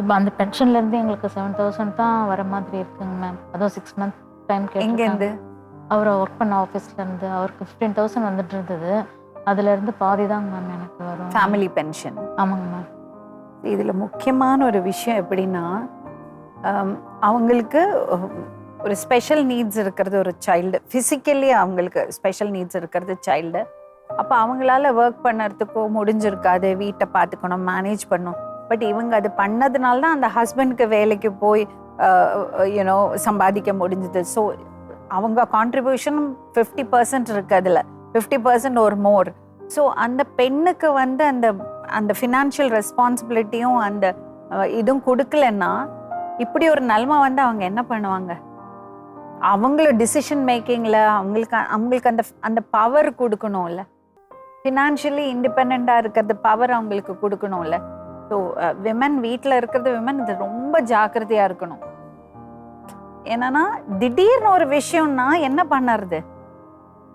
இப்போ அந்த பென்ஷன்லேருந்து எங்களுக்கு 7,000 தான் வர மாதிரி இருக்குங்க மேம். அதுவும் 6 மந்த் டைம் கேட்டிருக்காங்க. எங்கேருந்து? அவர் ஒர்க் பண்ண ஆஃபீஸ்லேருந்து அவருக்கு 15,000 வந்துட்டு இருந்தது. அதுலேருந்து பாதி தாங்க மேம் எனக்கு வரும். Family pension. ஆமாங்க மேம். இதில் முக்கியமான ஒரு விஷயம் எப்படின்னா, அவங்களுக்கு ஒரு ஸ்பெஷல் நீட்ஸ் இருக்கிறது ஒரு சைல்டு, ஃபிசிக்கலி அவங்களுக்கு ஸ்பெஷல் நீட்ஸ் இருக்கிறது சைல்டு. அப்போ அவங்களால ஒர்க் பண்ணுறதுக்கோ முடிஞ்சிருக்காது, வீட்டை பார்த்துக்கணும், மேனேஜ் பண்ணணும். பட் இவங்க அது பண்ணதுனால தான் அந்த ஹஸ்பண்டுக்கு வேலைக்கு போய் யூனோ சம்பாதிக்க முடிஞ்சுது. ஸோ அவங்க கான்ட்ரிபியூஷன் 50% இருக்குது, அதில் 50% ஒரு மோர். ஸோ அந்த பெண்ணுக்கு வந்து அந்த அந்த ஃபினான்ஷியல் ரெஸ்பான்சிபிலிட்டியும் அந்த இதுவும் கொடுக்கலன்னா இப்படி ஒரு நிலைமை வந்து அவங்க என்ன பண்ணுவாங்க? அவங்களோட டிசிஷன் மேக்கிங்கில் அவங்களுக்கு அந்த அந்த பவர் கொடுக்கணும்ல, ஃபினான்ஷியலி இண்டிபெண்ட்டாக இருக்கிறது பவர் அவங்களுக்கு கொடுக்கணும்ல. ஸோ விமன் வீட்டில் இருக்கிறது விமன் இது ரொம்ப ஜாக்கிரதையாக இருக்கணும். என்னன்னா திடீர்னு ஒரு விஷயம்னா என்ன பண்ணுறது?